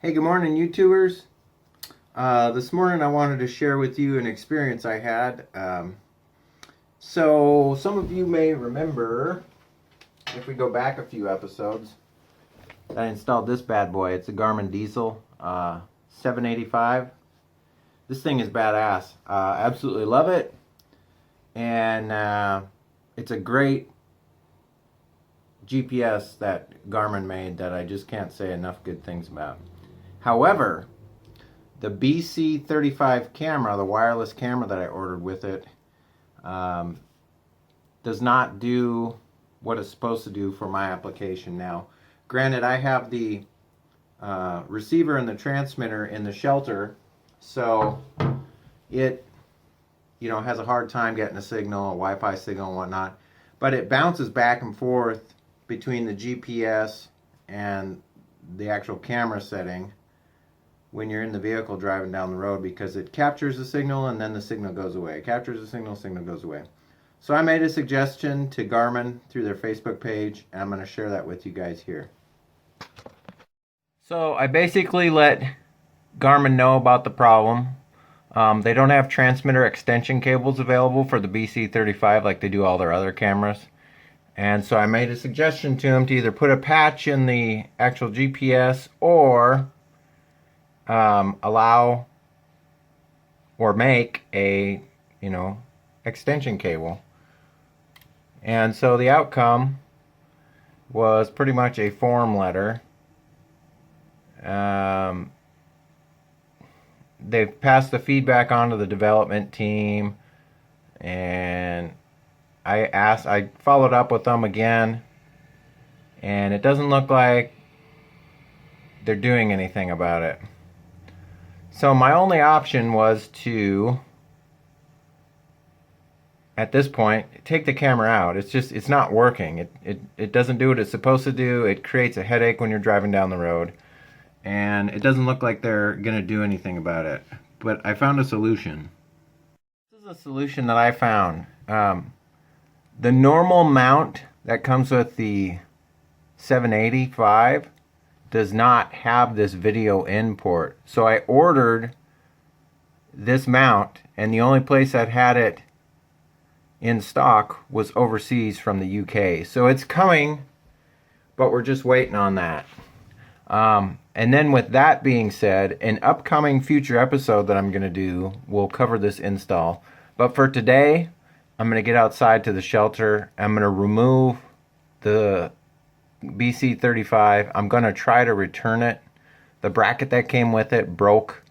Hey, good morning, YouTubers. This morning I wanted to share with you an experience I had. So some of you may remember, if we go back a few episodes, I installed this bad boy. It's a Garmin Diesel 785. This thing is badass. Absolutely love it. And it's a great GPS that Garmin made that I just can't say enough good things about. However, the BC35 camera, the wireless camera that I ordered with it, does not do what it's supposed to do for my application now. Granted, I have the receiver and the transmitter in the shelter, so it has a hard time getting a signal, a Wi-Fi signal and whatnot, but it bounces back and forth between the GPS and the actual camera setting when you're in the vehicle driving down the road, because it captures the signal and then the signal goes away. It captures the signal goes away. So I made a suggestion to Garmin through their Facebook page, and I'm going to share that with you guys here. So I basically let Garmin know about the problem. They don't have transmitter extension cables available for the BC35 like they do all their other cameras. And so I made a suggestion to them to either put a patch in the actual GPS or allow or make a extension cable. And so the outcome was pretty much a form letter. They've passed the feedback on to the development team, and I followed up with them again, and it doesn't look like they're doing anything about it. So my only option was to, at this point, take the camera out. It's not working. It doesn't do what it's supposed to do. It creates a headache when you're driving down the road, and it doesn't look like they're gonna do anything about it. But I found a solution. This is a solution that I found. The normal mount that comes with the 785 does not have this video in port. So I ordered this mount, and the only place that had it in stock was overseas from the UK. So it's coming, but we're just waiting on that. And then with that being said, an upcoming future episode that I'm going to do will cover this install. But for today, I'm going to get outside to the shelter. I'm going to remove the BC35. I'm going to try to return it. The bracket that came with it broke,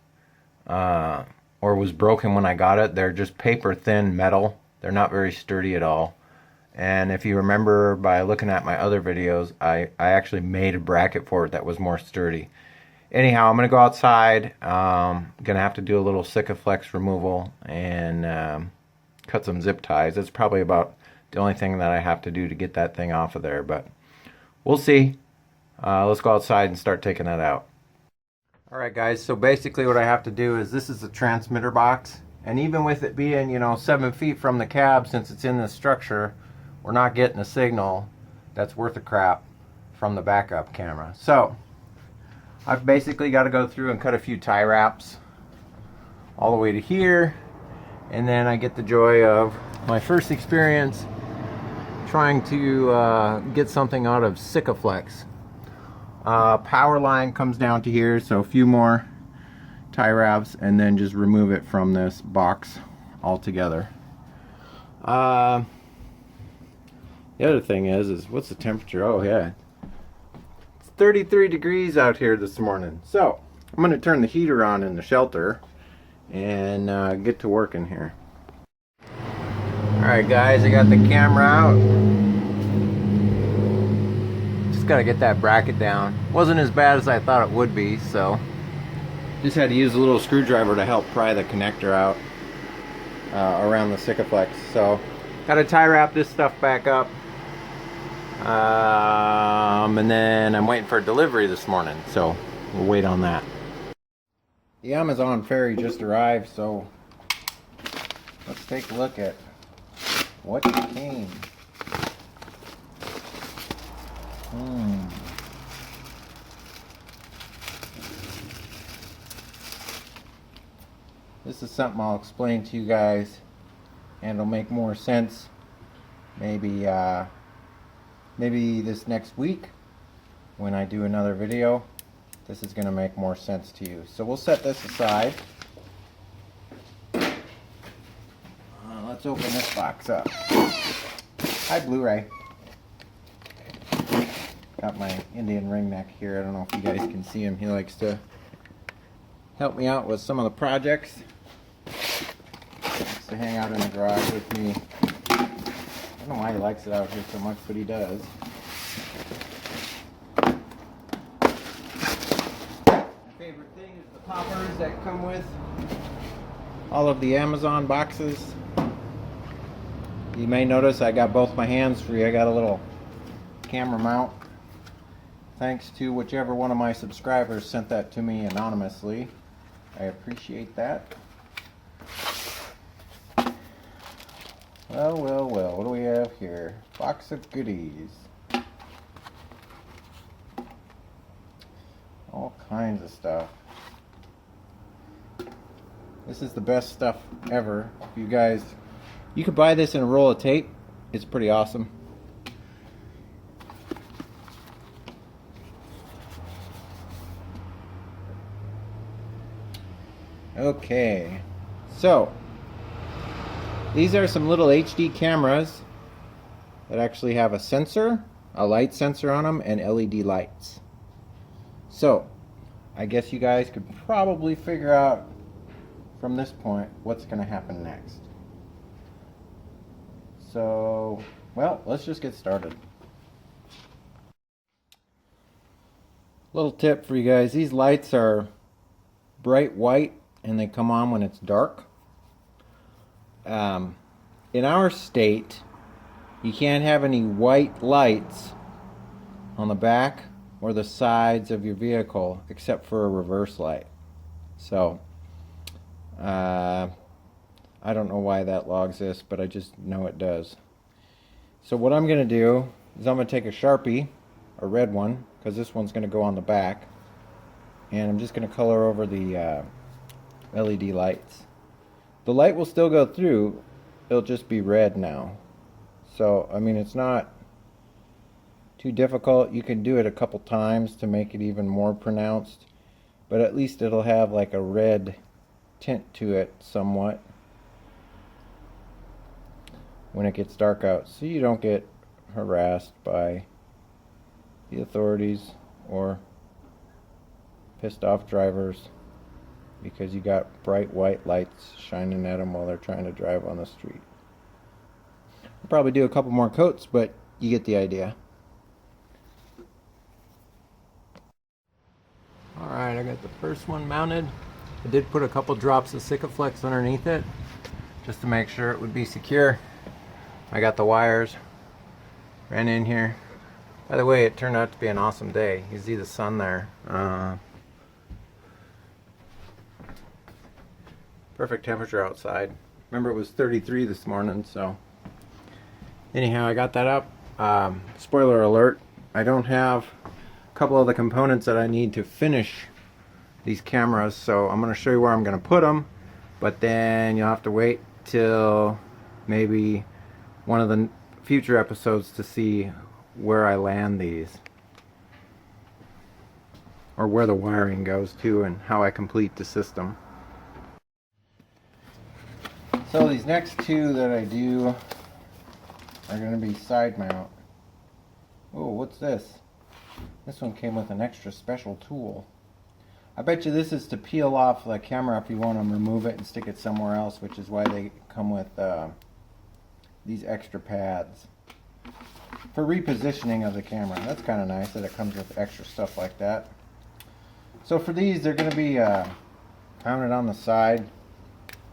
or was broken when I got it. They're just paper thin metal. They're not very sturdy at all. And if you remember by looking at my other videos, I actually made a bracket for it that was more sturdy. Anyhow, I'm going to go outside. I'm going to have to do a little Sikaflex removal and cut some zip ties. That's probably about the only thing that I have to do to get that thing off of there, but we'll see. Let's go outside and start taking that out. Alright guys, so basically what I have to do is, this is the transmitter box, and even with it being 7 feet from the cab, since it's in this structure, we're not getting a signal that's worth a crap from the backup camera. So I've basically got to go through and cut a few tie wraps all the way to here, and then I get the joy of my first experience trying to get something out of Sikaflex. Power line comes down to here, so a few more tie wraps, and then just remove it from this box altogether. The other thing is what's the temperature? Oh yeah, it's 33 degrees out here this morning. So I'm going to turn the heater on in the shelter and get to work in here. Alright guys, I got the camera out. Just gotta get that bracket down. Wasn't as bad as I thought it would be, so just had to use a little screwdriver to help pry the connector out around the Sikaflex. So gotta tie wrap this stuff back up. And then I'm waiting for a delivery this morning, so we'll wait on that. The Amazon ferry just arrived, so let's take a look at what came. This is something I'll explain to you guys, and it'll make more sense maybe maybe this next week when I do another video. This is going to make more sense to you. So we'll set this aside. Let's open this box up. Hi, Blu-ray. Got my Indian ringneck here. I don't know if you guys can see him. He likes to help me out with some of the projects. Likes to hang out in the garage with me. I don't know why he likes it out here so much, but he does. My favorite thing is the poppers that come with all of the Amazon boxes. You may notice I got both my hands free. I got a little camera mount. Thanks to whichever one of my subscribers sent that to me anonymously. I appreciate that. Well, well, well, what do we have here? Box of goodies. All kinds of stuff. This is the best stuff ever. If you guys, you could buy this in a roll of tape. It's pretty awesome. Okay, so these are some little HD cameras that actually have a sensor, a light sensor on them, and LED lights. So I guess you guys could probably figure out from this point what's going to happen next. So, well, let's just get started. Little tip for you guys, these lights are bright white and they come on when it's dark. In our state, you can't have any white lights on the back or the sides of your vehicle except for a reverse light. So I don't know why that law exists, but I just know it does. So what I'm going to do is I'm going to take a Sharpie, a red one, because this one's going to go on the back, and I'm just going to color over the LED lights. The light will still go through, it'll just be red now. So I mean, it's not too difficult. You can do it a couple times to make it even more pronounced, but at least it'll have like a red tint to it somewhat when it gets dark out, so you don't get harassed by the authorities or pissed off drivers because you got bright white lights shining at them while they're trying to drive on the street. I'll probably do a couple more coats, but you get the idea. Alright, I got the first one mounted. I did put a couple drops of Sikaflex underneath it just to make sure it would be secure. I got the wires, ran in here. By the way, it turned out to be an awesome day. You see the sun there. Perfect temperature outside. Remember, it was 33 this morning, so anyhow, I got that up. Spoiler alert, I don't have a couple of the components that I need to finish these cameras, so I'm going to show you where I'm going to put them, but then you'll have to wait till maybe one of the future episodes to see where I land these, or where the wiring goes to and how I complete the system. So these next two that I do are going to be side mount. Oh, what's this? This one came with an extra special tool. I bet you this is to peel off the camera if you want to remove it and stick it somewhere else, which is why they come with these extra pads for repositioning of the camera. That's kind of nice that it comes with extra stuff like that. So for these, they're going to be mounted on the side.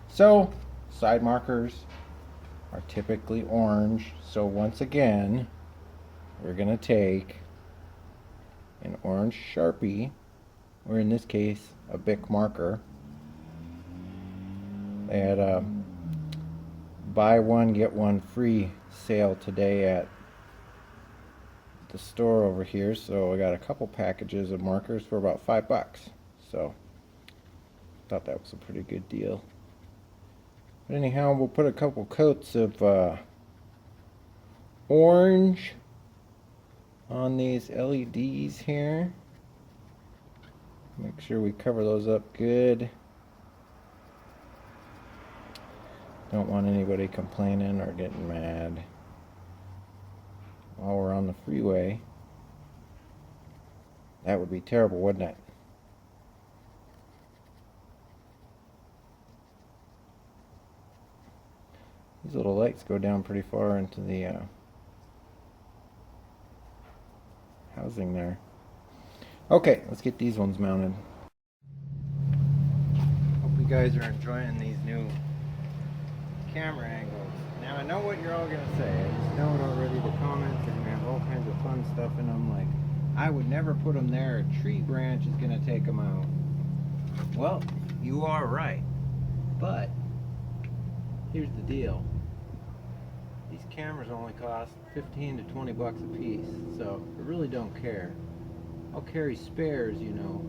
So side markers are typically orange, so once again we're going to take an orange Sharpie, or in this case a Bic marker. They had a buy one get one free sale today at the store over here, so I got a couple packages of markers for about $5. So thought that was a pretty good deal. But anyhow, we'll put a couple coats of orange on these LEDs here. Make sure we cover those up good. Don't want anybody complaining or getting mad while we're on the freeway. That would be terrible, wouldn't it? These little lights go down pretty far into the housing there. Okay, let's get these ones mounted. Hope you guys are enjoying these new camera angles. Now I know what you're all going to say. I just know it already. The comments and we have all kinds of fun stuff in them. Like, I would never put them there. A tree branch is going to take them out. Well, you are right. But here's the deal. These cameras only cost 15 to 20 bucks a piece, so I really don't care. I'll carry spares, you know.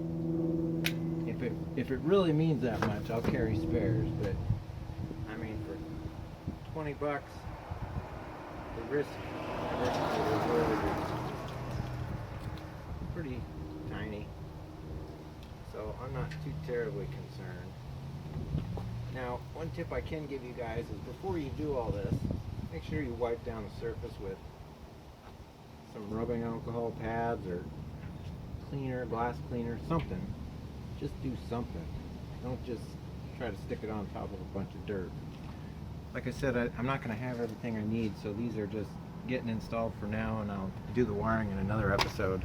If it really means that much, I'll carry spares, but I mean, for 20 bucks, the risk to the reward is pretty tiny, so I'm not too terribly concerned. Now, one tip I can give you guys is before you do all this, make sure you wipe down the surface with some rubbing alcohol pads or cleaner, glass cleaner, something. Just do something. Don't just try to stick it on top of a bunch of dirt. Like I said, I'm not going to have everything I need, so these are just getting installed for now, and I'll do the wiring in another episode.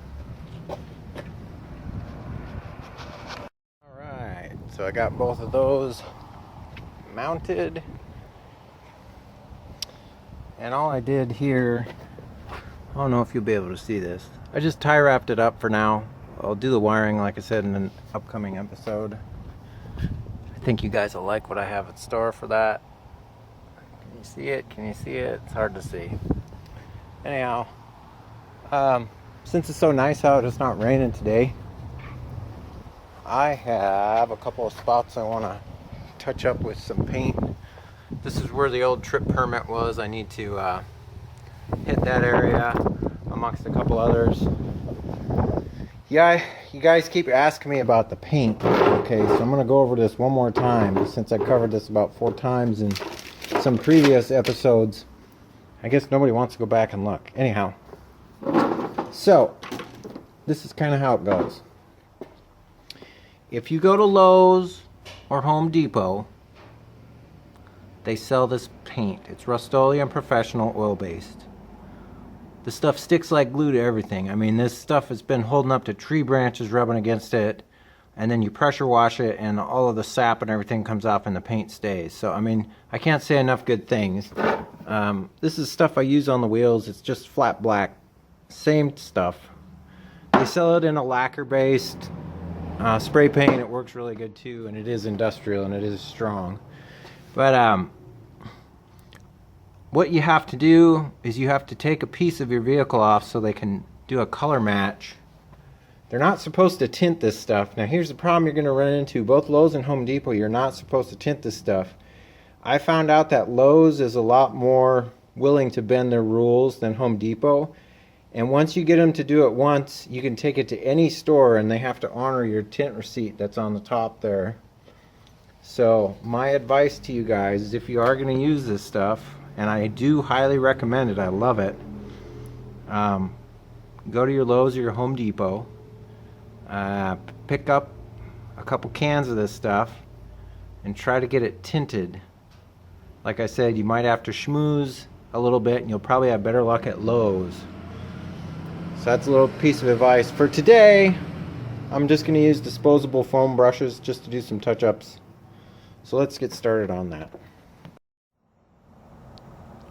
Alright, so I got both of those mounted. And all I did here, I don't know if you'll be able to see this. I just tie wrapped it up for now. I'll do the wiring, like I said, in an upcoming episode. I think you guys will like what I have in store for that. Can you see it? Can you see it? It's hard to see. Anyhow, since it's so nice out, it's not raining today, I have a couple of spots I want to touch up with some paint. This is where the old trip permit was. I need to hit that area amongst a couple others. Yeah, you guys keep asking me about the paint. Okay, so I'm going to go over this one more time since I covered this about 4 times in some previous episodes. I guess nobody wants to go back and look. Anyhow, so this is kind of how it goes. If you go to Lowe's or Home Depot, they sell this paint. It's Rust-Oleum Professional oil-based. The stuff sticks like glue to everything. I mean, this stuff has been holding up to tree branches rubbing against it, and then you pressure wash it and all of the sap and everything comes off and the paint stays. So, I mean, I can't say enough good things. This is stuff I use on the wheels. It's just flat black. Same stuff. They sell it in a lacquer-based spray paint. It works really good too, and it is industrial and it is strong. But what you have to do is you have to take a piece of your vehicle off so they can do a color match. They're not supposed to tint this stuff. Now here's the problem you're going to run into. Both Lowe's and Home Depot, you're not supposed to tint this stuff. I found out that Lowe's is a lot more willing to bend their rules than Home Depot. And once you get them to do it once, you can take it to any store and they have to honor your tint receipt that's on the top there. So my advice to you guys is if you are going to use this stuff, and I do highly recommend it, I love it, go to your Lowe's or your Home Depot, pick up a couple cans of this stuff and try to get it tinted. Like I said, you might have to schmooze a little bit and you'll probably have better luck at Lowe's. So that's a little piece of advice. For today, I'm just going to use disposable foam brushes just to do some touch-ups. So let's get started on that.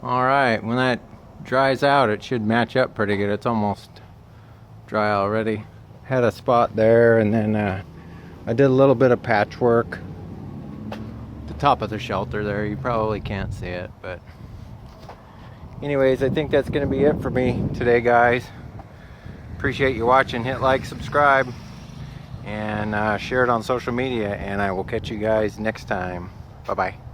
Alright, when that dries out, it should match up pretty good. It's almost dry already. Had a spot there, and then I did a little bit of patchwork. The top of the shelter there, you probably can't see it, but anyways, I think that's going to be it for me today, guys. Appreciate you watching. Hit like, subscribe, and share it on social media, and I will catch you guys next time. Bye-bye.